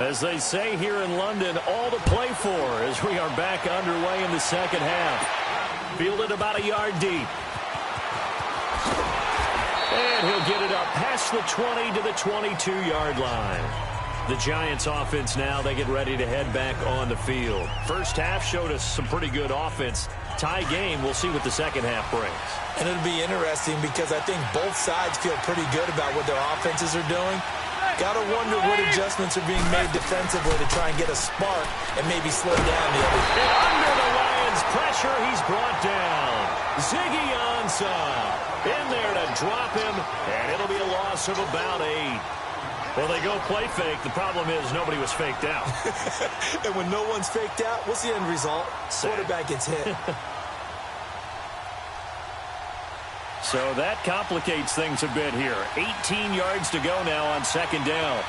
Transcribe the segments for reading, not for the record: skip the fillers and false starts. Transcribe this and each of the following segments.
As they say here in London, all to play for as we are back underway in the second half. Fielded about a yard deep. And he'll get it up past the 20 to the 22-yard line. The Giants offense now, they get ready to head back on the field. First half showed us some pretty good offense. Tie game, we'll see what the second half brings. And it'll be interesting because I think both sides feel pretty good about what their offenses are doing. Got to wonder what adjustments are being made defensively to try and get a spark and maybe slow down the other. And under the Lions' pressure, he's brought down. Ziggy Ansah in there to drop him, and it'll be a loss of about 8. Well, they go play fake. The problem is nobody was faked out. And when no one's faked out, what's the end result? Quarterback gets hit. So that complicates things a bit here. 18 yards to go now on second down.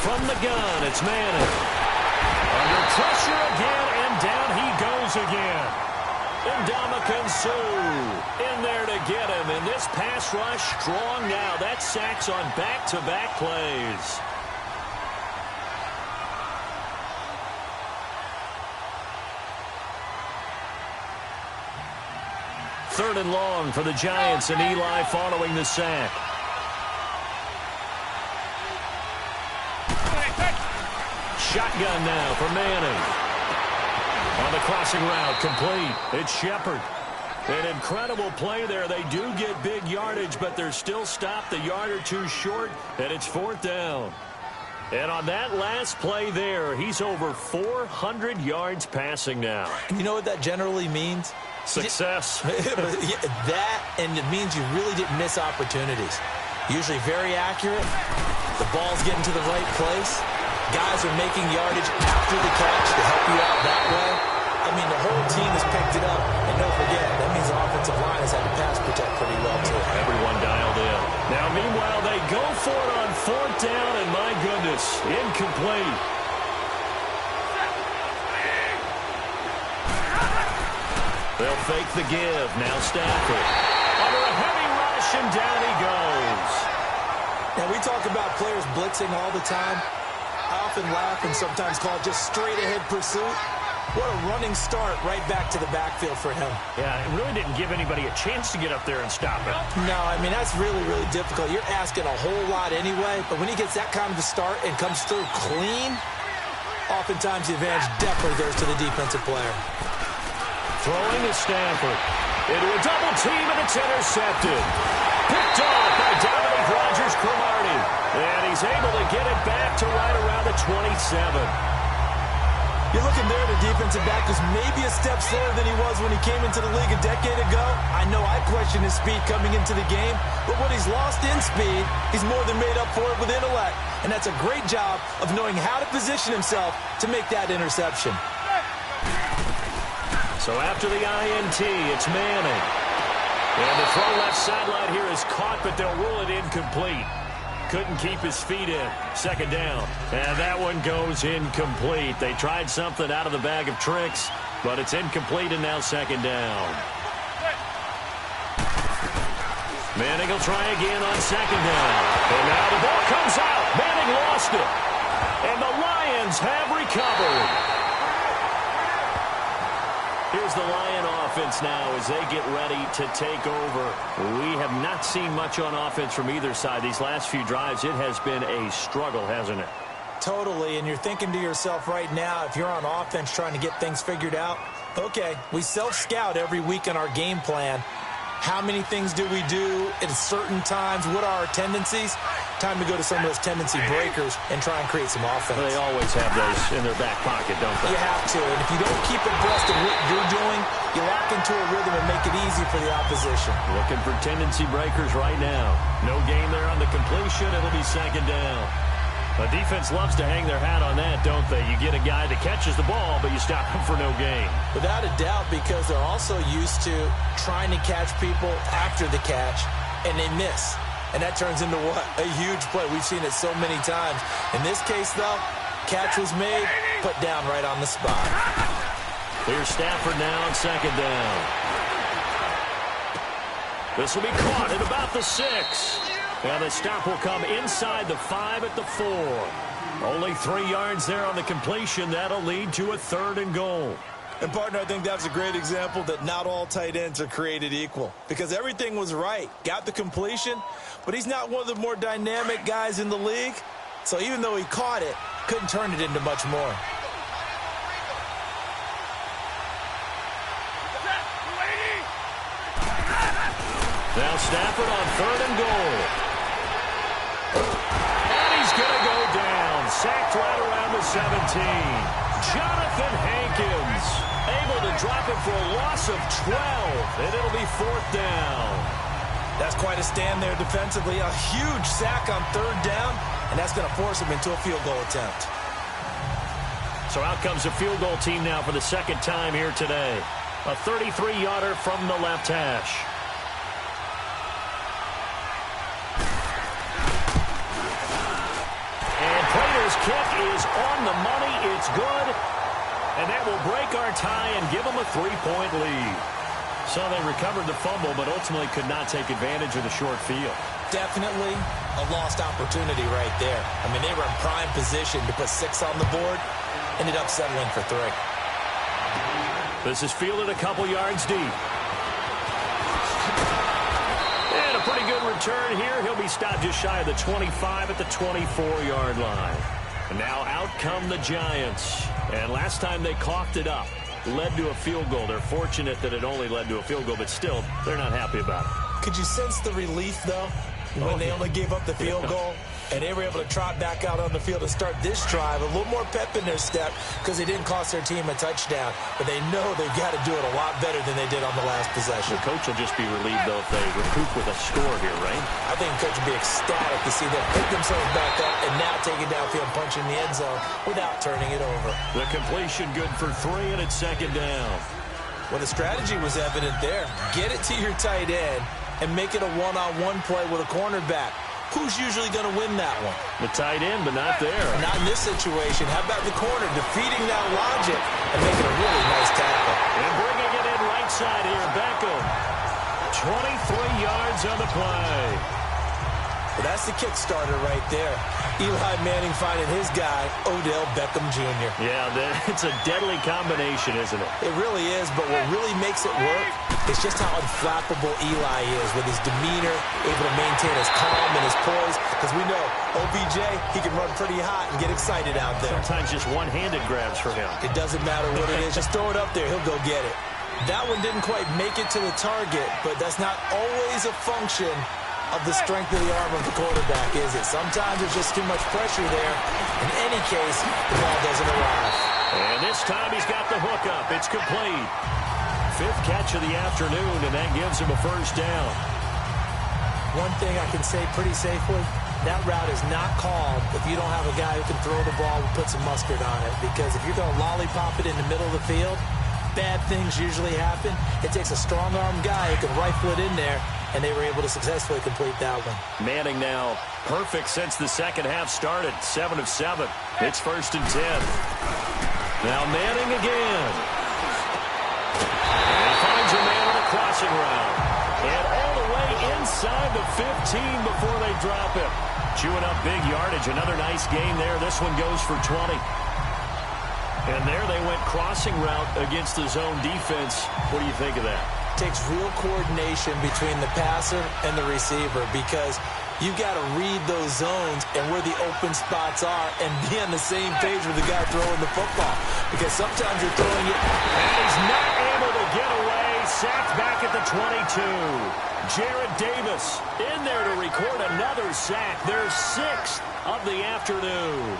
From the gun, it's Manning. Under pressure again, and down he goes again. Ndamukong Suh in there to get him. And this pass rush strong now. That's sacks on back-to-back plays. Third and long for the Giants, and Eli following the sack. Shotgun now for Manning. On the crossing route, complete. It's Shepard. An incredible play there. They do get big yardage, but they're still stopped a yard or two short, and it's fourth down. And on that last play there, he's over 400 yards passing now. You know what that generally means? Success. That, and it means you really didn't miss opportunities. Usually very accurate. The ball's getting to the right place. Guys are making yardage after the catch to help you out that way. I mean, the whole team has picked it up. And don't forget, that means the offensive line has had to pass protect pretty well, too. Everyone dialed in. Now, meanwhile, they go for it on fourth down, and my goodness, incomplete. They'll fake the give. Now Stafford. Under a heavy rush, and down he goes. Now, we talk about players blitzing all the time. I often laugh and sometimes call it just straight-ahead pursuit. What a running start right back to the backfield for him. Yeah, it really didn't give anybody a chance to get up there and stop him. No, I mean, that's really, really difficult. You're asking a whole lot anyway, but when he gets that kind of a start and comes through clean, oftentimes the advantage definitely goes to the defensive player. Throwing is Stafford. Into a double team, and it's intercepted. Picked off by Dominic Rodgers-Cromartie. And he's able to get it back to right around the 27. You're looking there at a defensive back who's maybe a step slower than he was when he came into the league a decade ago. I know I questioned his speed coming into the game, but what he's lost in speed, he's more than made up for it with intellect. And that's a great job of knowing how to position himself to make that interception. So after the INT, it's Manning. And the throw left sideline here is caught, but they'll rule it incomplete. Couldn't keep his feet in. Second down. And that one goes incomplete. They tried something out of the bag of tricks, but it's incomplete, and now second down. Manning will try again on second down. And now the ball comes out. Manning lost it. And the Lions have recovered. Here's the Lion offense now as they get ready to take over. We have not seen much on offense from either side. These last few drives, it has been a struggle, hasn't it? Totally, and you're thinking to yourself right now, if you're on offense trying to get things figured out, okay, we self-scout every week on our game plan. How many things do we do at certain times? What are our tendencies? Time to go to some of those tendency breakers and try and create some offense. Well, they always have those in their back pocket, don't they? You have to, and if you don't keep abreast of what you're doing, you lock into a rhythm and make it easy for the opposition. Looking for tendency breakers right now. No gain there on the completion. It'll be second down. The defense loves to hang their hat on that, don't they? You get a guy that catches the ball, but you stop him for no gain. Without a doubt, because they're also used to trying to catch people after the catch, and they miss. And that turns into what? A huge play. We've seen it so many times. In this case, though, catch was made, put down right on the spot. Here's Stafford now on second down. This will be caught at about the 6. And the stop will come inside the 5 at the 4. Only 3 yards there on the completion. That'll lead to a 3rd and goal. And, partner, I think that's a great example that not all tight ends are created equal. Because everything was right. Got the completion, but he's not one of the more dynamic guys in the league. So even though he caught it, couldn't turn it into much more. Now Stafford on 3rd and goal. And he's going to go down. Sacked right around the 17. Jonathan Hankins able to drop it for a loss of 12. And it'll be 4th down. That's quite a stand there defensively. A huge sack on 3rd down. And that's going to force him into a field goal attempt. So out comes the field goal team now for the 2nd time here today. A 33-yarder from the left hash. And Prater's kick is on the money. It's good. And that will break our tie and give them a 3-point lead. So they recovered the fumble, but ultimately could not take advantage of the short field. Definitely a lost opportunity right there. I mean, they were in prime position to put 6 on the board. Ended up settling for 3. This is fielded a couple yards deep. And a pretty good return here. He'll be stopped just shy of the 25 at the 24-yard line. And now out come the Giants. And last time they coughed it up, led to a field goal. They're fortunate that it only led to a field goal, but still, they're not happy about it. Could you sense the relief, though, when they only gave up the field goal? And they were able to trot back out on the field to start this drive. A little more pep in their step because they didn't cost their team a touchdown. But they know they've got to do it a lot better than they did on the last possession. The coach will just be relieved, though, if they recoup with a score here, right? I think the coach will be ecstatic to see them pick themselves back up and now take it downfield, punching the end zone without turning it over. The completion good for 3, and it's 2nd down. Well, the strategy was evident there. Get it to your tight end and make it a one-on-one play with a cornerback. Who's usually going to win that one? The tight end, but not there. Not in this situation. How about the corner defeating that logic and making a really nice tackle? And bringing it in right side here, Beckham. 23 yards on the play. Well, that's the kickstarter right there. Eli Manning finding his guy, Odell Beckham Jr. Yeah, it's a deadly combination, isn't it? It really is, but what really makes it work is just how unflappable Eli is with his demeanor, able to maintain his calm and his poise. Because we know, OBJ, he can run pretty hot and get excited out there. Sometimes just one-handed grabs for him. It doesn't matter what it is. Just throw it up there. He'll go get it. That one didn't quite make it to the target, but that's not always a function of the strength of the arm of the quarterback, is it? Sometimes there's just too much pressure there. In any case, the ball doesn't arrive. And this time he's got the hook up. It's complete. 5th catch of the afternoon, and that gives him a 1st down. One thing I can say pretty safely, that route is not called if you don't have a guy who can throw the ball and put some mustard on it. Because if you're going to lollipop it in the middle of the field, bad things usually happen. It takes a strong-arm guy who can rifle it in there, and they were able to successfully complete that one. Manning now perfect since the 2nd half started. 7 of 7. It's 1st and 10. Now Manning again. And he finds a man on a crossing route. And all the way inside the 15 before they drop him. Chewing up big yardage. Another nice game there. This one goes for 20. And there they went crossing route against the zone defense. What do you think of that? Takes real coordination between the passer and the receiver because you've got to read those zones and where the open spots are and be on the same page with the guy throwing the football. Because sometimes you're throwing it. And he's not able to get away. Sacked back at the 22. Jarrad Davis in there to record another sack. Their 6th of the afternoon.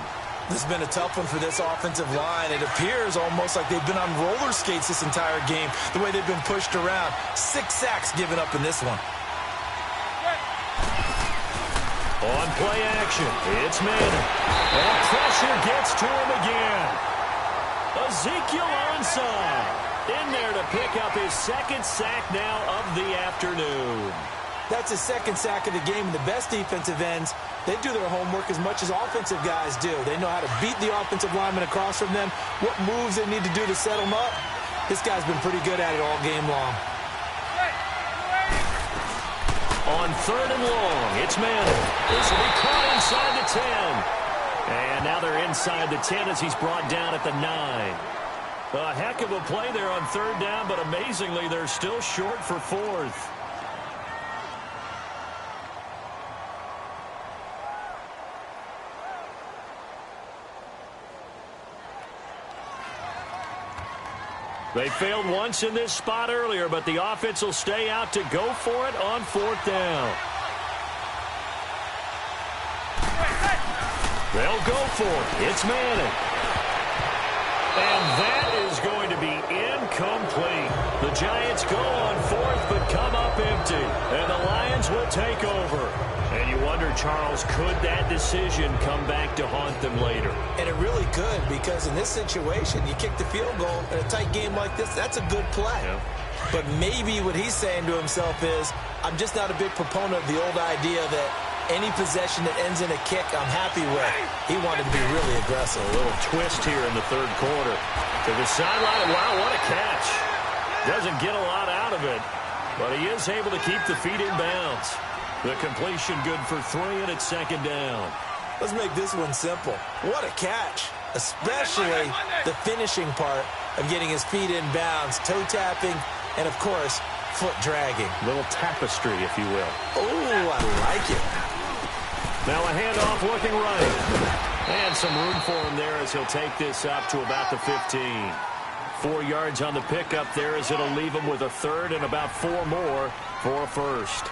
This has been a tough one for this offensive line. It appears almost like they've been on roller skates this entire game, the way they've been pushed around. 6 sacks given up in this one. On play action, it's Manning. And pressure gets to him again. Ezekiel Ansah in there to pick up his 2nd sack now of the afternoon. That's his 2nd sack of the game. And the best defensive ends, they do their homework as much as offensive guys do. They know how to beat the offensive lineman across from them, what moves they need to do to set them up. This guy's been pretty good at it all game long. on 3rd and long. It's Manning. This will be caught inside the 10. And now they're inside the 10 as he's brought down at the 9. A heck of a play there on 3rd down, but amazingly, they're still short for 4th. They failed once in this spot earlier, but the offense will stay out to go for it on 4th down. They'll go for it. It's Manning. And that is going to be incomplete. The Giants go on 4th, but come up empty. And the Lions will take over. And you wonder, Charles, could that decision come back to haunt them later? And it really could, because in this situation, you kick the field goal in a tight game like this, that's a good play. Yeah. But maybe what he's saying to himself is, I'm just not a big proponent of the old idea that any possession that ends in a kick, I'm happy with. He wanted to be really aggressive. A little twist here in the 3rd quarter. To the sideline, wow, what a catch. Doesn't get a lot out of it, but he is able to keep the feet in bounds. The completion good for 3, and it's 2nd down. Let's make this one simple. What a catch, especially the finishing part of getting his feet in bounds, toe tapping, and, of course, foot dragging. Little tapestry, if you will. Oh, I like it. Now a handoff looking right. And some room for him there as he'll take this up to about the 15. 4 yards on the pickup there as it'll leave him with a 3rd and about 4 more for a 1st.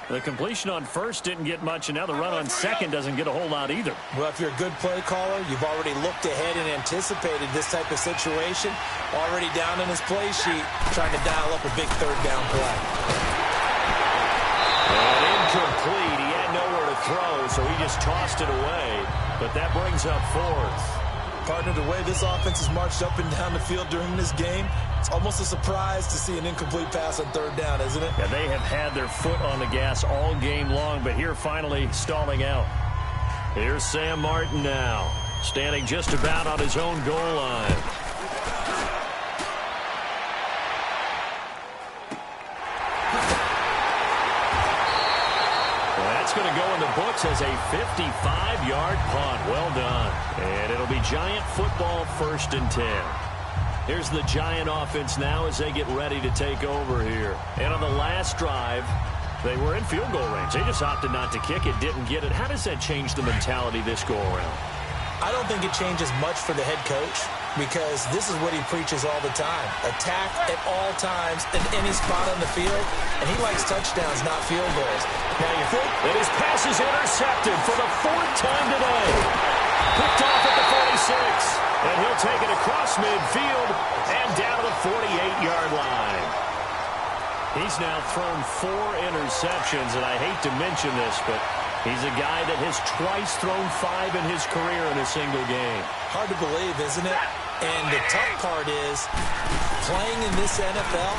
The completion on 1st didn't get much, and now the run on 2nd doesn't get a whole lot either. Well, if you're a good play caller, you've already looked ahead and anticipated this type of situation. Already down in his play sheet, trying to dial up a big 3rd down play. And incomplete. He had nowhere to throw, so he just tossed it away. But that brings up 4th. Partner, the way this offense has marched up and down the field during this game, it's almost a surprise to see an incomplete pass on 3rd down, isn't it? Yeah, they have had their foot on the gas all game long, but here finally stalling out. Here's Sam Martin now, standing just about on his own goal line. That's going to go in the books as a 55-yard punt. Well done. And it'll be Giant football, 1st and 10. Here's the Giant offense now as they get ready to take over here. And on the last drive, they were in field goal range. They just opted not to kick it, didn't get it. How does that change the mentality this go-around? I don't think it changes much for the head coach, because this is what he preaches all the time. Attack at all times in any spot on the field, and he likes touchdowns, not field goals. Now you think that his pass is intercepted for the 4th time today. Picked off at the 46, and he'll take it across midfield and down to the 48-yard line. He's now thrown 4 interceptions, and I hate to mention this, but he's a guy that has twice thrown 5 in his career in a single game. Hard to believe, isn't it? And the tough part is, playing in this NFL,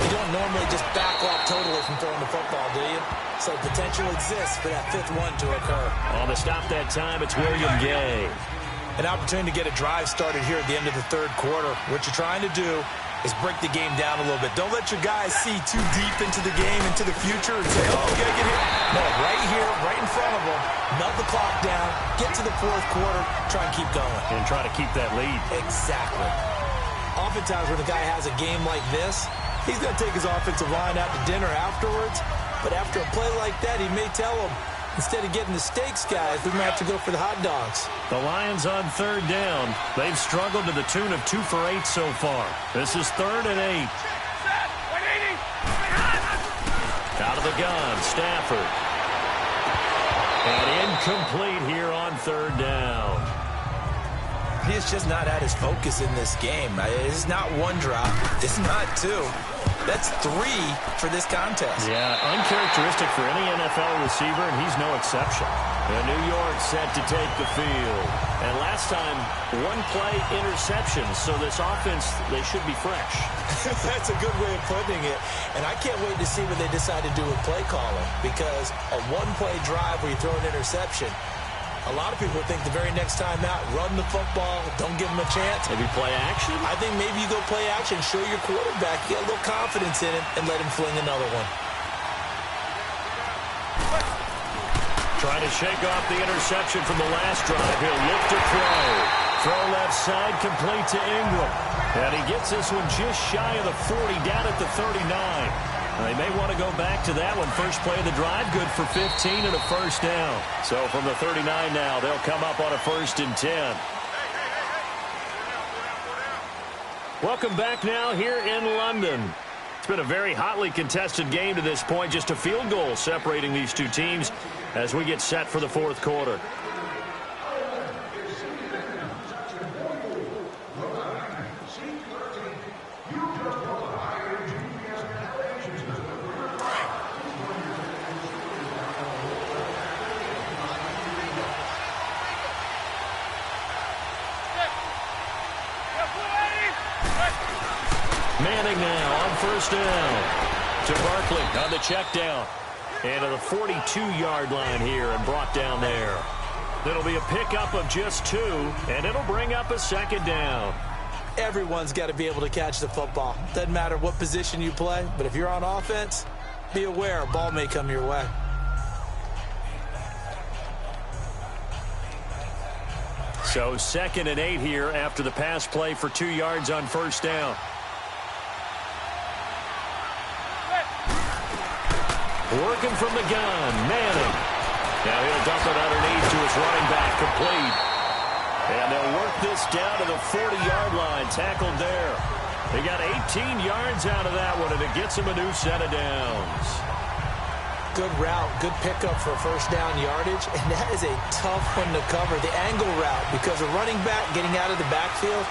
you don't normally just back off totally from throwing the football, do you? So potential exists for that 5th one to occur. On the stop that time, it's William Gay. An opportunity to get a drive started here at the end of the 3rd quarter. What you're trying to do is break the game down a little bit. Don't let your guys see too deep into the game, into the future, and say, oh, we got to get here. No, right here, right in front of them, melt the clock down, get to the 4th quarter, try and keep going. And try to keep that lead. Exactly. Oftentimes when a guy has a game like this, he's going to take his offensive line out to dinner afterwards, but after a play like that, he may tell them, instead of getting the steaks, guys, we might have to go for the hot dogs. The Lions on 3rd down. They've struggled to the tune of 2 for 8 so far. This is 3rd and 8. Out of the gun, Stafford. And incomplete here on 3rd down. He's just not at his focus in this game. It's not 1 drop. It's not 2. That's 3 for this contest. Yeah, uncharacteristic for any NFL receiver, and he's no exception. And New York set to take the field. And last time, 1-play interception, so this offense, they should be fresh. That's a good way of putting it. And I can't wait to see what they decide to do with play calling, because a 1-play drive where you throw an interception, a lot of people think the very next time out, run the football, don't give him a chance. Maybe play action? I think maybe you go play action, show your quarterback, get a little confidence in him, and let him fling another one. Trying to shake off the interception from the last drive. He'll look to throw. Throw left side, complete to Ingram. And he gets this one just shy of the 40, down at the 39. They may want to go back to that one. First play of the drive, good for 15 and a first down. So from the 39 now, they'll come up on a 1st and 10. Welcome back now here in London. It's been a very hotly contested game to this point. Just a field goal separating these two teams as we get set for the 4th quarter. Manning now on 1st down to Barkley on the check down. And to the 42-yard line here and brought down there. It'll be a pickup of just 2, and it'll bring up a 2nd down. Everyone's got to be able to catch the football. Doesn't matter what position you play, but if you're on offense, be aware a ball may come your way. So 2nd and 8 here after the pass play for 2 yards on 1st down. Working from the gun, Manning. Now he'll dump it underneath to his running back, complete. And they'll work this down to the 40-yard line, tackled there. They got 18 yards out of that one, and it gets him a new set of downs. Good route, good pickup for 1st down yardage, and that is a tough one to cover, the angle route, because a running back getting out of the backfield,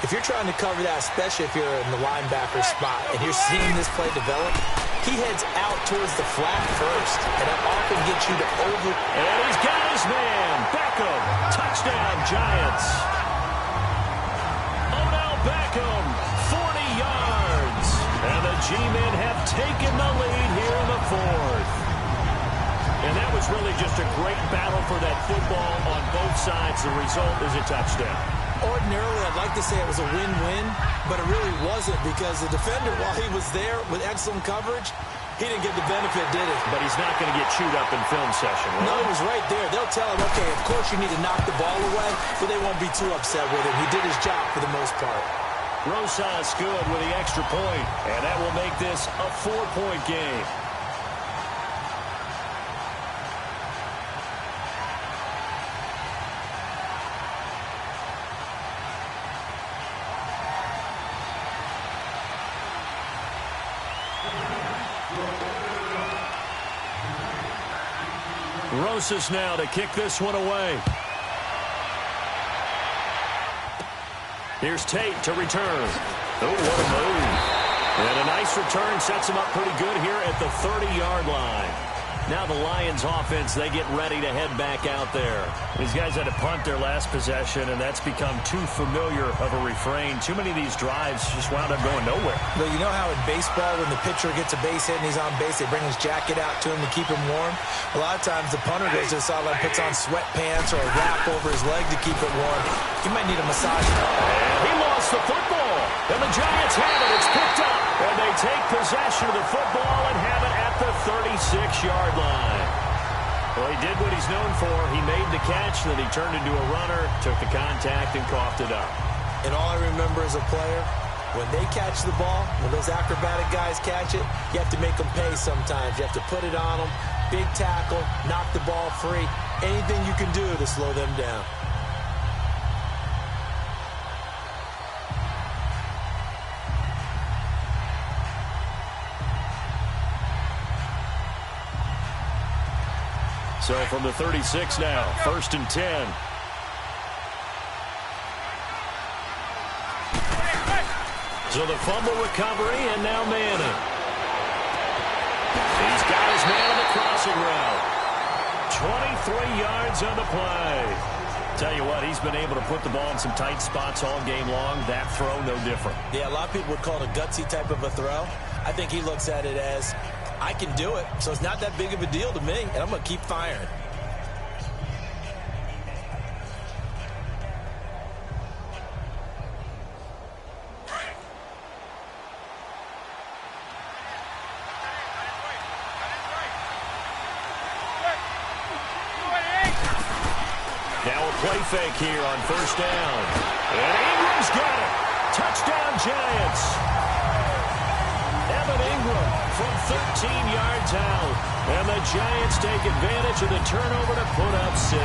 if you're trying to cover that, especially if you're in the linebacker spot, and you're seeing this play develop, he heads out towards the flat first, and that often gets you to over. And he's got his man, Beckham. Touchdown, Giants. Odell Beckham, 40 yards. And the G-men have taken the lead here in the 4th. And that was really just a great battle for that football on both sides. The result is a touchdown. Ordinarily, I'd like to say it was a win-win, but it really wasn't because the defender, while he was there with excellent coverage, he didn't get the benefit, did he? But he's not going to get chewed up in film session, right? No, he was right there. They'll tell him, okay, of course you need to knock the ball away, but they won't be too upset with him. He did his job for the most part. Rosas good with the extra point, and that will make this a 4-point game. Rosas now to kick this one away. Here's Tate to return. Oh, what a move. And a nice return sets him up pretty good here at the 30-yard line. Now the Lions offense, they get ready to head back out there. These guys had to punt their last possession, and that's become too familiar of a refrain. Too many of these drives just wound up going nowhere. But you know how in baseball, when the pitcher gets a base hit and he's on base, they bring his jacket out to him to keep him warm? A lot of times the punter goes to the sideline, puts on sweatpants or a wrap over his leg to keep it warm. He might need a massage. And he lost the football. And the Giants have it. It's picked up. And they take possession of the football and have it at the 36-yard line. Well, he did what he's known for. He made the catch, then he turned into a runner, took the contact, and coughed it up. And all I remember as a player, when they catch the ball, when those acrobatic guys catch it, you have to make them pay sometimes. You have to put it on them, big tackle, knock the ball free, anything you can do to slow them down. So from the 36 now, 1st and 10. So the fumble recovery, and now Manning. He's got his man on the crossing route. 23 yards on the play. Tell you what, he's been able to put the ball in some tight spots all game long. That throw, no different. Yeah, a lot of people would call it a gutsy type of a throw. I think he looks at it as, I can do it, so it's not that big of a deal to me, and I'm going to keep firing. Now a play fake here on first down. And Ingram's got it. Touchdown, Giants. Evan Ingram from 13 yards out. And the Giants take advantage of the turnover to put up 6.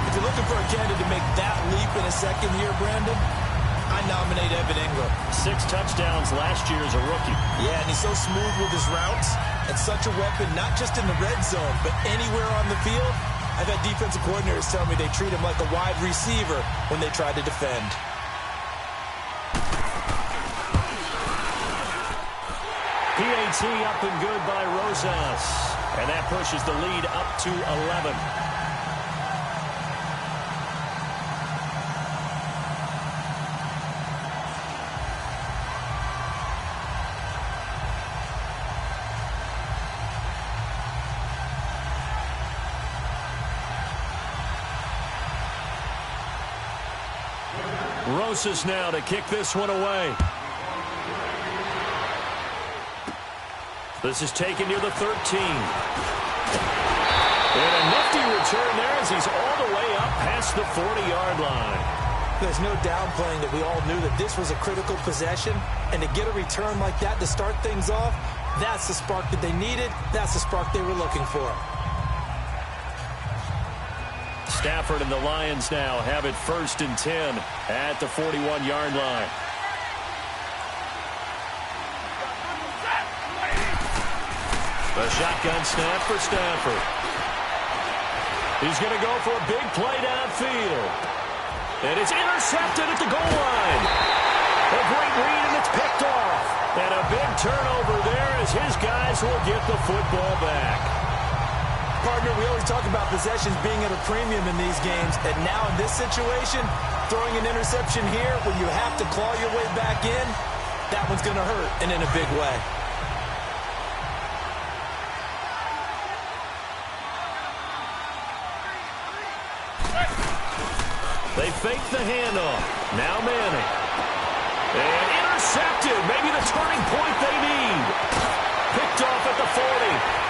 If you're looking for a candidate to make that leap in a second year, Brandon, I nominate Evan Ingram. 6 touchdowns last year as a rookie. Yeah, and he's so smooth with his routes and such a weapon, not just in the red zone, but anywhere on the field. I've had defensive coordinators tell me they treat him like a wide receiver when they try to defend. PAT up and good by Rosas. And that pushes the lead up to 11. Rosas now to kick this one away. This is taken near the 13. And a nifty return there as he's all the way up past the 40-yard line. There's no downplaying that we all knew that this was a critical possession, and to get a return like that to start things off, that's the spark that they needed. That's the spark they were looking for. Stafford and the Lions now have it 1st and 10 at the 41-yard line. A shotgun snap for Stafford. He's going to go for a big play downfield. And it's intercepted at the goal line. A great read, and it's picked off. And a big turnover there as his guys will get the football back. Partner, we always talk about possessions being at a premium in these games. And now in this situation, throwing an interception here when you have to claw your way back in, that one's going to hurt, and in a big way. They fake the handoff. Now Manning. And intercepted. Maybe the turning point they need. Picked off at the 40.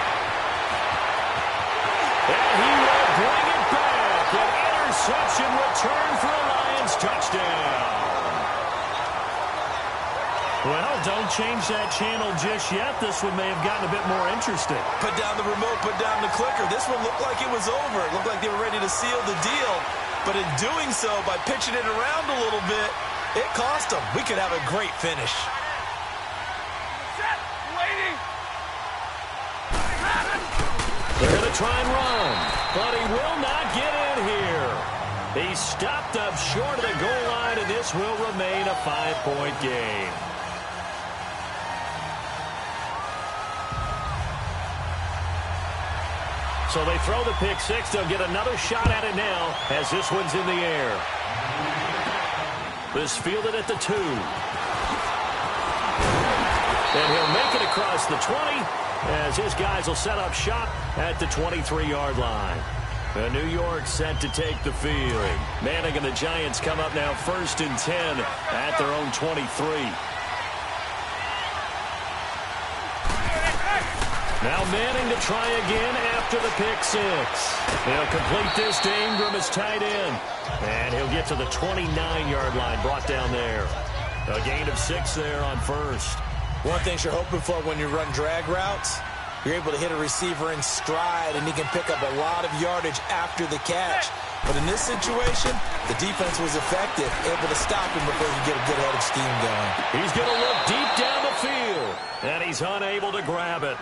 And he will bring it back. An interception return for a Lions touchdown. Well, don't change that channel just yet. This one may have gotten a bit more interesting. Put down the remote, put down the clicker. This one looked like it was over. It looked like they were ready to seal the deal. But in doing so, by pitching it around a little bit, it cost them. We could have a great finish. They're going to try and run, but he will not get in here. He's stopped up short of the goal line, and this will remain a 5-point game. So they throw the pick six. They'll get another shot at it now as this one's in the air. This fielded at the 2. And he'll make it across the 20 as his guys will set up shop at the 23-yard line. New York set to take the field. Manning and the Giants come up now 1st and 10 at their own 23. Now Manning to try again after the pick six. He'll complete this to Ingram as tight end. And he'll get to the 29-yard line, brought down there. A gain of 6 there on first. One thing you're hoping for when you run drag routes, you're able to hit a receiver in stride, and he can pick up a lot of yardage after the catch. But in this situation, the defense was effective, able to stop him before he could get a good head of steam going. He's going to look deep down the field, and he's unable to grab it.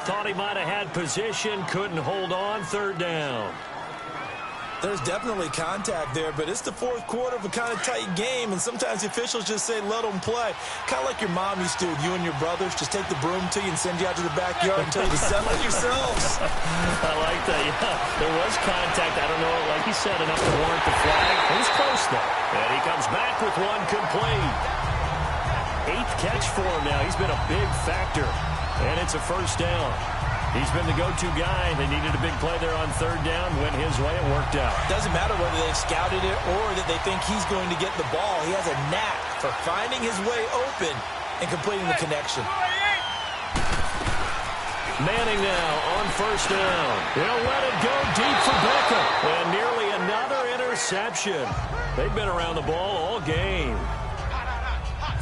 Thought he might have had position, couldn't hold on, 3rd down. There's definitely contact there, but it's the 4th quarter of a kind of tight game, and sometimes the officials just say, let them play. Kind of like your mom used to with you and your brothers. Just take the broom to you and send you out to the backyard and tell you to settle it yourselves. I like that, yeah. There was contact. I don't know, like you said, enough to warrant the flag. It was close, though. And he comes back with one complete. 8th catch for him now. He's been a big factor. And it's a 1st down. He's been the go-to guy. They needed a big play there on 3rd down. Went his way. It worked out. Doesn't matter whether they've scouted it or that they think he's going to get the ball. He has a knack for finding his way open and completing the connection. Manning now on first down. He'll let it go deep for Beckham. And nearly another interception. They've been around the ball all game.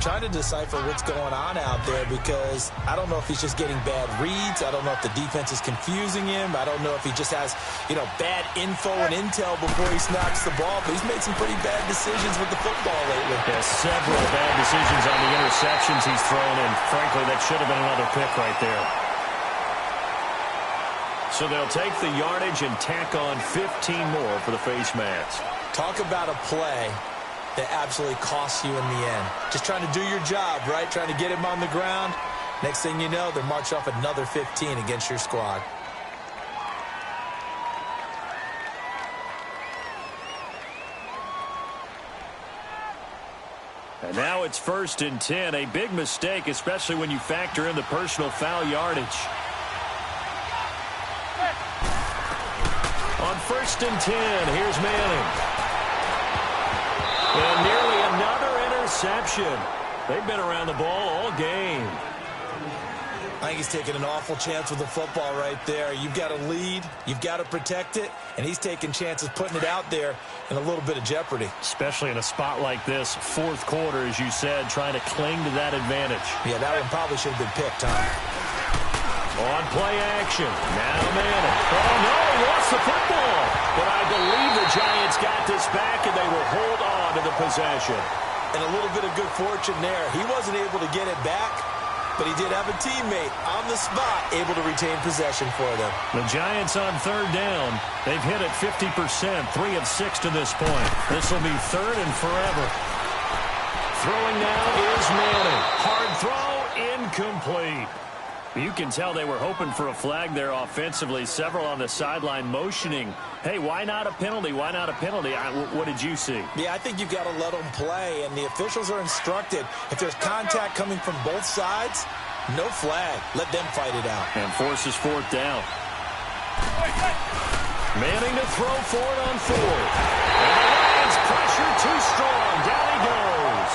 Trying to decipher what's going on out there because I don't know if he's just getting bad reads. I don't know if the defense is confusing him. I don't know if he just has, bad info and intel before he snaps the ball. But he's made some pretty bad decisions with the football lately. Yeah, several bad decisions on the interceptions he's thrown, and frankly, that should have been another pick right there. So they'll take the yardage and tack on 15 more for the face mask. Talk about a play that absolutely costs you in the end. Just trying to do your job, right? Trying to get him on the ground. Next thing you know, they're march off another 15 against your squad. And now it's 1st and 10. A big mistake, especially when you factor in the personal foul yardage. On 1st and 10, here's Manning. And nearly another interception. They've been around the ball all game. I think he's taking an awful chance with the football right there. You've got to lead. You've got to protect it. And he's taking chances putting it out there in a little bit of jeopardy. Especially in a spot like this, fourth quarter, as you said, trying to cling to that advantage. Yeah, that one probably should have been picked, huh? On play action. Now Manning. Oh, no, he lost the football. But I believe the Giants got this back, and they will hold on to the possession. And a little bit of good fortune there. He wasn't able to get it back, but he did have a teammate on the spot able to retain possession for them. The Giants on 3rd down. They've hit it 50%, 3 of 6 to this point. This will be 3rd and forever. Throwing now is Manning. Hard throw, incomplete. You can tell they were hoping for a flag there offensively. Several on the sideline motioning. Hey, why not a penalty? Why not a penalty? What did you see? Yeah, I think you've got to let them play, and the officials are instructed. If there's contact coming from both sides, no flag. Let them fight it out. And forces 4th down. Manning to throw for it on 4th. And the Lions pressure too strong. Down he goes.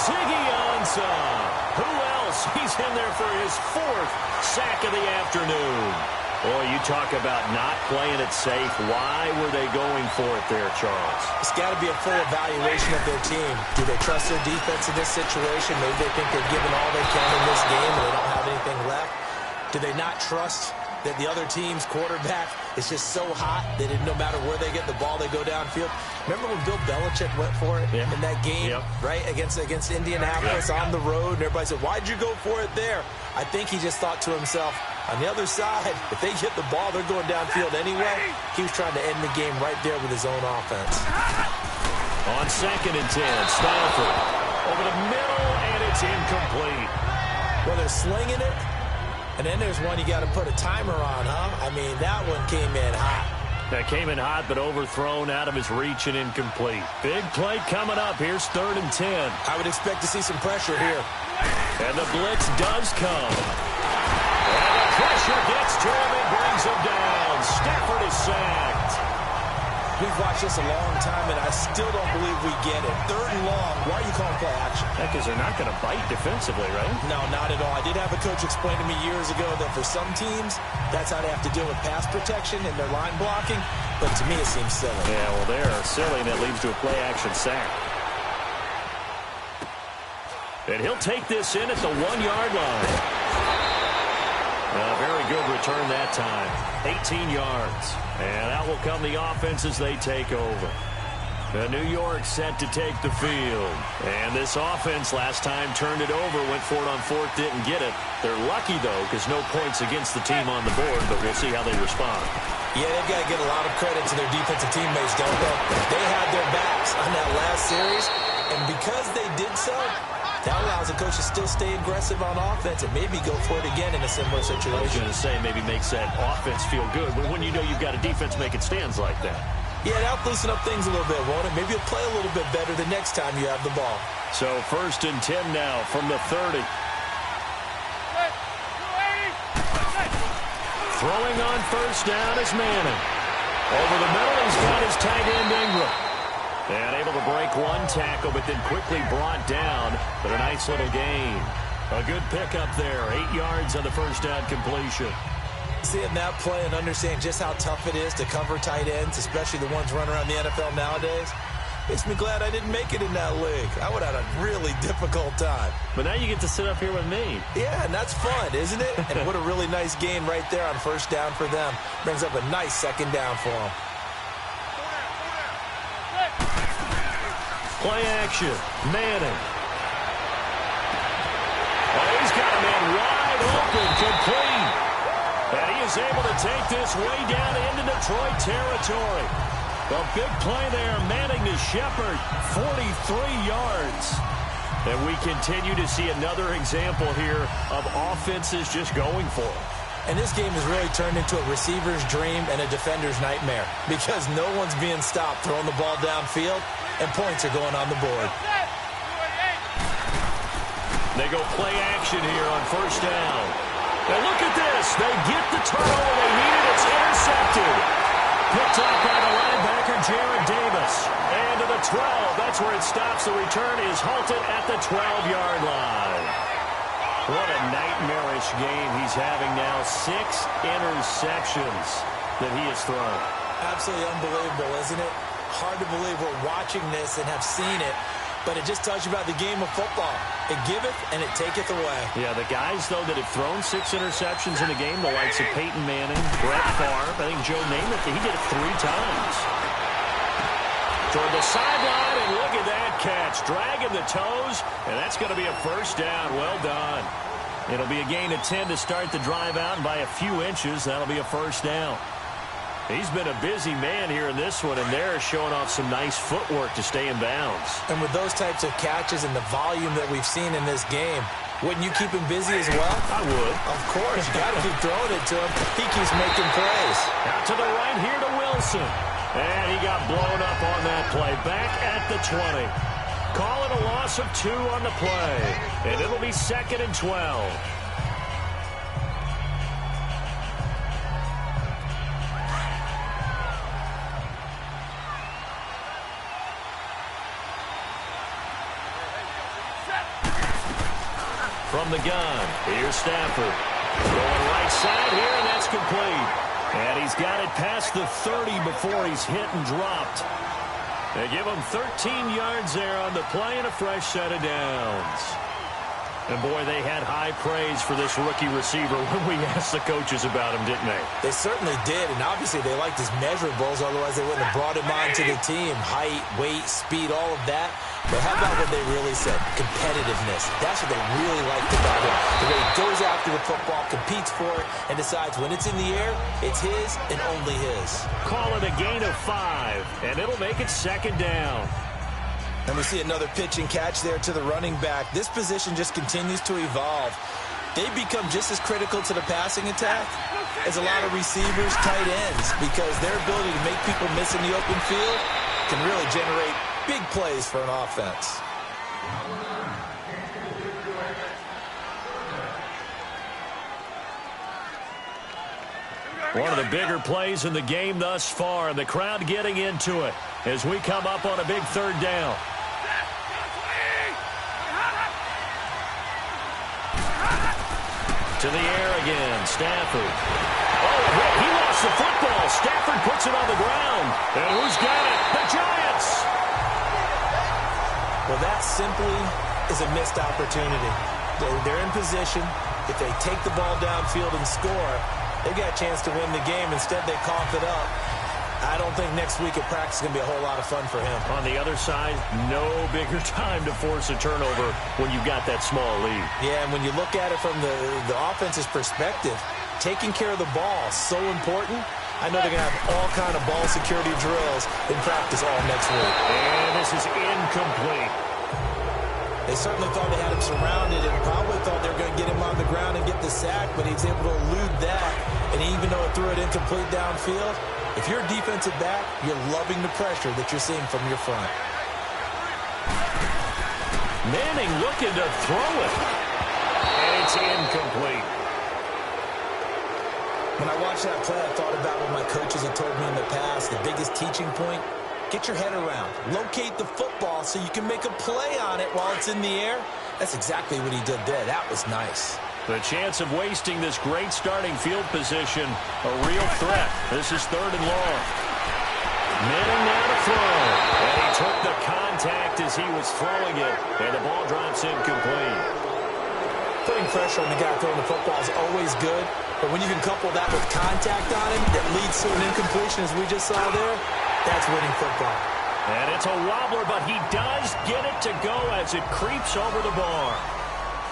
Ziggy Ansah. Who else? He's in there for his 4th sack of the afternoon. Boy, you talk about not playing it safe. Why were they going for it there, Charles? It's got to be a full evaluation of their team. Do they trust their defense in this situation? Maybe they think they've given all they can in this game and they don't have anything left. Do they not trust that the other team's quarterback is just so hot that no matter where they get the ball, they go downfield? Remember when Bill Belichick went for it in that game, right, against Indianapolis on the road, and everybody said, why'd you go for it there? I think he just thought to himself, on the other side, if they get the ball, they're going downfield anyway. He was trying to end the game right there with his own offense. On 2nd and 10, Stafford over the middle, and it's incomplete. Well, they're slinging it. And then there's one you got to put a timer on, huh? I mean, that one came in hot. That came in hot, but overthrown, out of his reach and incomplete. Big play coming up. Here's 3rd and 10. I would expect to see some pressure here. And the blitz does come. And the pressure gets to him and brings him down. Stafford is sacked. We've watched this a long time, and I still don't believe we get it. 3rd and long. Why are you calling play action? Because they're not going to bite defensively, right? No, not at all. I did have a coach explain to me years ago that for some teams, that's how they have to deal with pass protection and their line blocking. But to me, it seems silly. Yeah, well, they're silly, and that leads to a play action sack. And he'll take this in at the 1-yard line. Very good return that time. 18 yards. And out will come the offense as they take over. New York set to take the field. And this offense last time turned it over, went for it on 4th, didn't get it. They're lucky, though, because no points against the team on the board, but we'll see how they respond. Yeah, they've got to get a lot of credit to their defensive teammates, don't they? They had their backs on that last series, and because they did so, that allows the coach to still stay aggressive on offense and maybe go for it again in a similar situation. I was going to say maybe makes that offense feel good when you know you've got a defense making stands like that. Yeah, that'll loosen up things a little bit, won't it? Maybe you'll play a little bit better the next time you have the ball. So 1st and 10 now from the 30. Throwing on 1st down is Manning. Over the middle, he's got his tight end Ingram. And able to break one tackle, but then quickly brought down. But a nice little gain. A good pickup there. 8 yards on the 1st down completion. Seeing that play and understanding just how tough it is to cover tight ends, especially the ones running around the NFL nowadays, makes me glad I didn't make it in that league. I would have had a really difficult time. But now you get to sit up here with me. Yeah, and that's fun, isn't it? And what a really nice gain right there on first down for them. Brings up a nice second down for them. Play action. Manning. Oh, he's got a man wide open, complete. And he is able to take this way down into Detroit territory. A big play there. Manning to Shepard, 43 yards. And we continue to see another example here of offenses just going for it. And this game has really turned into a receiver's dream and a defender's nightmare because no one's being stopped throwing the ball downfield, and points are going on the board. They go play action here on first down. And look at this. They get the turnover they needed. It's intercepted. Picked up by the linebacker, Jared Davis. And to the 12. That's where it stops. The return is halted at the 12-yard line. What a nightmarish game he's having now. 6 interceptions that he has thrown. Absolutely unbelievable, isn't it? Hard to believe we're watching this and have seen it, but it just tells you about the game of football. It giveth and it taketh away. Yeah, the guys, though, that have thrown 6 interceptions in a game, the likes of Peyton Manning, Brett Favre, I think Joe Namath, he did it 3 times. Toward the sideline, and look at that catch. Dragging the toes, and that's going to be a first down. Well done. It'll be a gain of 10 to start the drive out, and by a few inches, that'll be a first down. He's been a busy man here in this one, and they're showing off some nice footwork to stay in bounds. And with those types of catches and the volume that we've seen in this game, wouldn't you keep him busy as well? I would. Of course. You got to keep throwing it to him. He keeps making plays. Out to the right here to Wilson. And he got blown up on that play. Back at the 20. Call it a loss of 2 on the play. And it'll be 2nd and 12. From the gun, here's Stafford. Going right side here, and that's complete. And he's got it past the 30 before he's hit and dropped. They give him 13 yards there on the play and a fresh set of downs. And, boy, they had high praise for this rookie receiver when we asked the coaches about him, didn't they? They certainly did, and obviously they liked his measurables, otherwise they wouldn't have brought him onto the team. Height, weight, speed, all of that. But how about what they really said? Competitiveness. That's what they really liked about him. The way he goes after the football, competes for it, and decides when it's in the air, it's his and only his. Call it a gain of 5, and it'll make it 2nd down. And we see another pitch and catch there to the running back. This position just continues to evolve. They become just as critical to the passing attack as a lot of receivers, tight ends, because their ability to make people miss in the open field can really generate big plays for an offense. One of the bigger plays in the game thus far, and the crowd getting into it as we come up on a big 3rd down. To the air again, Stafford. Oh, he lost the football. Stafford puts it on the ground. And who's got it? The Giants! Well, that simply is a missed opportunity. They're in position. If they take the ball downfield and score, they've got a chance to win the game. Instead, they cough it up. I don't think next week at practice is going to be a whole lot of fun for him. On the other side, no bigger time to force a turnover when you've got that small lead. Yeah, and when you look at it from the offense's perspective, taking care of the ball is so important. I know they're going to have all kind of ball security drills in practice all next week. And this is incomplete. They certainly thought they had him surrounded and probably thought they were going to get him on the ground and get the sack, but he's able to elude that. And even though it threw it incomplete downfield, if you're a defensive back, you're loving the pressure that you're seeing from your front. Manning looking to throw it. And it's incomplete. When I watched that play, I thought about what my coaches had told me in the past. The biggest teaching point, get your head around. Locate the football so you can make a play on it while it's in the air. That's exactly what he did there. That was nice. The chance of wasting this great starting field position, a real threat. This is 3rd and long. Manning now to throw. And he took the contact as he was throwing it. And the ball drops incomplete. Putting pressure on the guy throwing the football is always good. But when you can couple that with contact on him that leads to an incompletion, as we just saw there, that's winning football. And it's a wobbler, but he does get it to go as it creeps over the bar.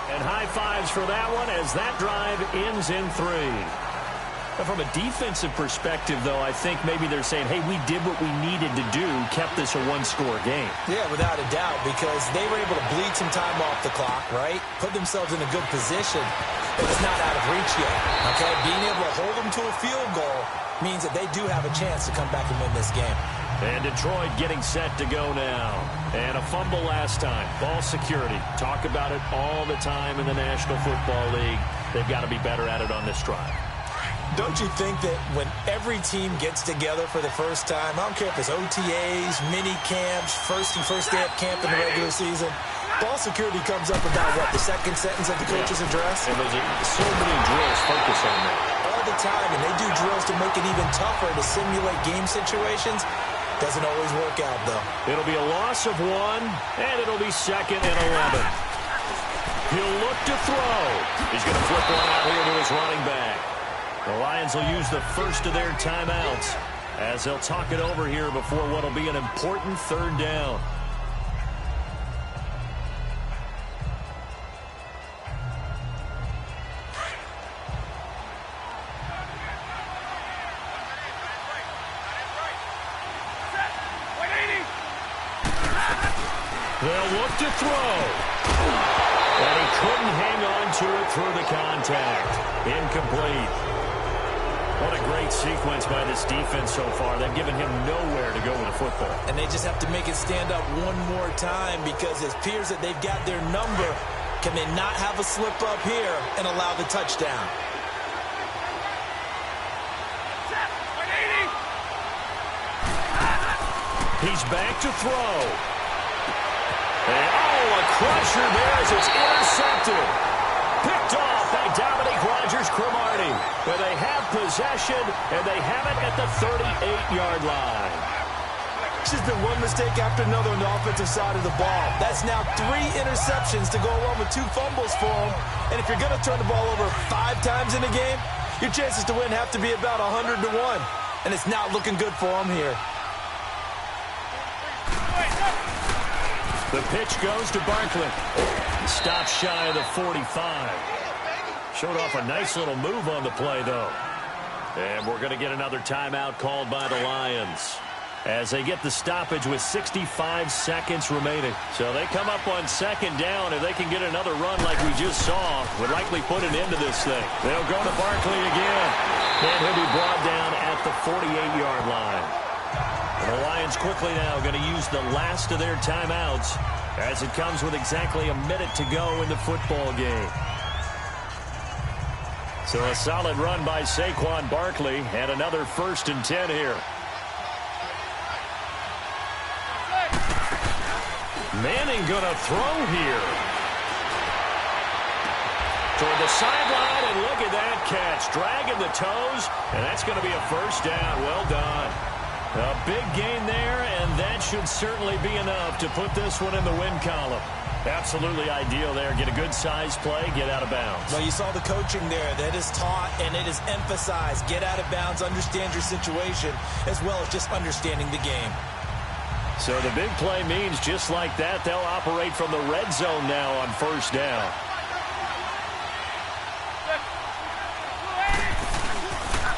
And high fives for that one as that drive ends in 3. Now, from a defensive perspective, though, I think maybe they're saying, hey, we did what we needed to do, kept this a one-score game. Yeah, without a doubt, because they were able to bleed some time off the clock, right? Put themselves in a good position, but it's not out of reach yet, okay? Being able to hold them to a field goal means that they do have a chance to come back and win this game. And Detroit getting set to go now. And a fumble last time. Ball security. Talk about it all the time in the National Football League. They've got to be better at it on this drive. Don't you think that when every team gets together for the first time, I don't care if it's OTAs, mini camps, first day of camp in the regular season, ball security comes up about what, the second sentence of the coach's address? And there's so many drills focus on that. All the time, and they do drills to make it even tougher to simulate game situations. Doesn't always work out, though. It'll be a loss of 1, and it'll be 2nd and 11. He'll look to throw. He's going to flip one out here to his running back. The Lions will use the first of their timeouts as they'll talk it over here before what will be an important 3rd down. They'll look to throw. And he couldn't hang on to it through the contact. Incomplete. What a great sequence by this defense so far. They've given him nowhere to go with the football. And they just have to make it stand up one more time because it appears that they've got their number. Can they not have a slip up here and allow the touchdown? He's back to throw. And, a crusher there as it's intercepted. Picked off by Dominique Rodgers-Cromartie. Where they have possession, and they have it at the 38-yard line. It's just been one mistake after another on the offensive side of the ball. That's now 3 interceptions to go along with 2 fumbles for him. And if you're going to turn the ball over 5 times in a game, your chances to win have to be about 100 to 1. And it's not looking good for him here. The pitch goes to Barkley. Stops shy of the 45. Showed off a nice little move on the play, though. And we're going to get another timeout called by the Lions as they get the stoppage with 65 seconds remaining. So they come up on 2nd down. If they can get another run like we just saw, would likely put an end to this thing. They'll go to Barkley again. And he'll be brought down at the 48-yard line. And the Lions quickly now going to use the last of their timeouts as it comes with exactly a minute to go in the football game. So a solid run by Saquon Barkley and another 1st and 10 here. Manning going to throw here. Toward the sideline, and look at that catch. Dragging the toes, and that's going to be a 1st down. Well done. A big gain there, and that should certainly be enough to put this one in the win column. Absolutely ideal there. Get a good size play, get out of bounds. Well, you saw the coaching there. That is taught and it is emphasized. Get out of bounds, understand your situation, as well as just understanding the game. So the big play means just like that, they'll operate from the red zone now on 1st down.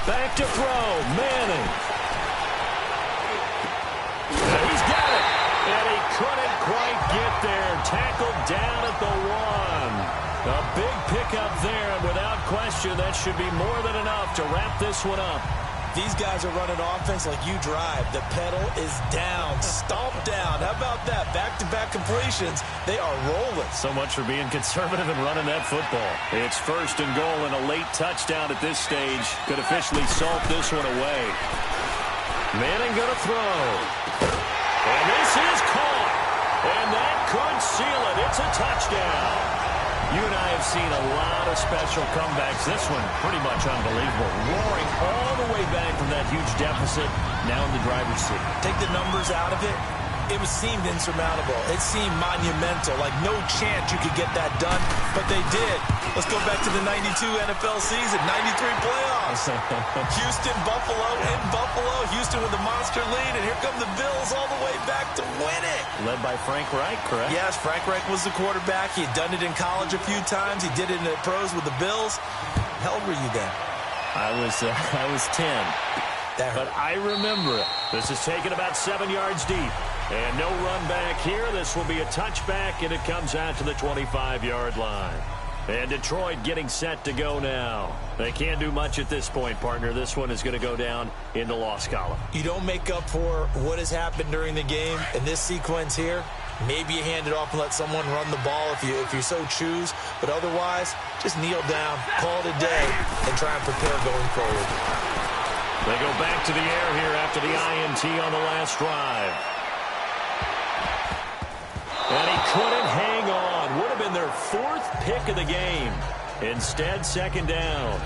Back to throw, Manning. And he's got it. And he couldn't quite get there. Tackled down at the 1. A big pickup there, and without question, that should be more than enough to wrap this one up. These guys are running offense like you drive. The pedal is down, stomp down. How about that? Back-to-back completions. They are rolling. So much for being conservative and running that football. It's 1st and goal, and a late touchdown at this stage could officially salt this one away. Manning going to throw. And this is caught. And that could seal it. It's a touchdown. You and I have seen a lot of special comebacks. This one, pretty much unbelievable. Roaring all the way back from that huge deficit, now in the driver's seat. Take the numbers out of it. It seemed insurmountable. It seemed monumental, like no chance you could get that done, but they did. Let's go back to the 92 NFL season, 93 playoffs. Houston, Buffalo, in Buffalo. Houston with the monster lead, and here come the Bills all the way back to win it. Led by Frank Reich, correct? Yes, Frank Reich was the quarterback. He had done it in college a few times. He did it in the pros with the Bills. How old were you then? I was 10. But I remember it. This is taken about 7 yards deep. And no run back here. This will be a touchback, and it comes out to the 25-yard line. And Detroit getting set to go now. They can't do much at this point, partner. This one is going to go down in the loss column. You don't make up for what has happened during the game in this sequence here. Maybe you hand it off and let someone run the ball if you so choose. But otherwise, just kneel down, call it a day, and try and prepare going forward. They go back to the air here after the INT on the last drive. And he couldn't hang on. Would have been their 4th pick of the game. Instead, second down.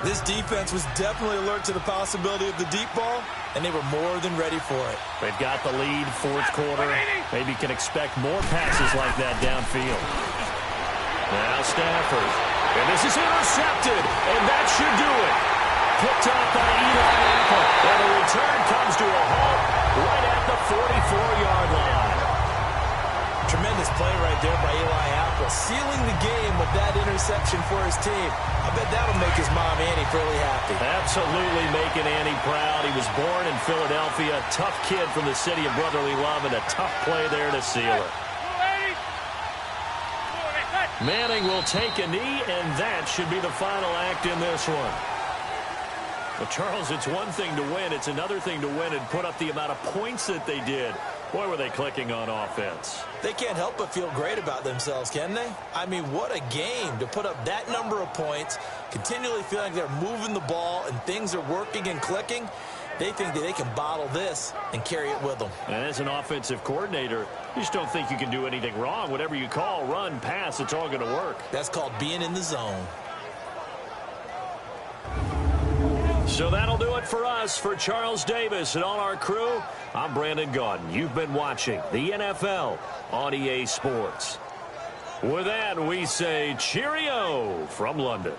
This defense was definitely alert to the possibility of the deep ball, and they were more than ready for it. They've got the lead, 4th quarter. Maybe can expect more passes like that downfield. Now Stafford. And this is intercepted, and that should do it. Picked up by Eli Apple. And the return comes to a halt right at the 44-yard line. Tremendous play right there by Eli Apple, sealing the game with that interception for his team. I bet that'll make his mom, Annie, fairly happy. Absolutely making Annie proud. He was born in Philadelphia, a tough kid from the city of brotherly love, and a tough play there to seal it. Manning will take a knee, and that should be the final act in this one. Well, Charles, it's one thing to win. It's another thing to win and put up the amount of points that they did. Boy, were they clicking on offense. They can't help but feel great about themselves, can they? I mean, what a game to put up that number of points, continually feeling like they're moving the ball and things are working and clicking. They think that they can bottle this and carry it with them. And as an offensive coordinator, you just don't think you can do anything wrong. Whatever you call, run, pass, it's all going to work. That's called being in the zone. So that'll do it for us. For Charles Davis and all our crew, I'm Brandon Gaudin. You've been watching the NFL on EA Sports. With that, we say cheerio from London.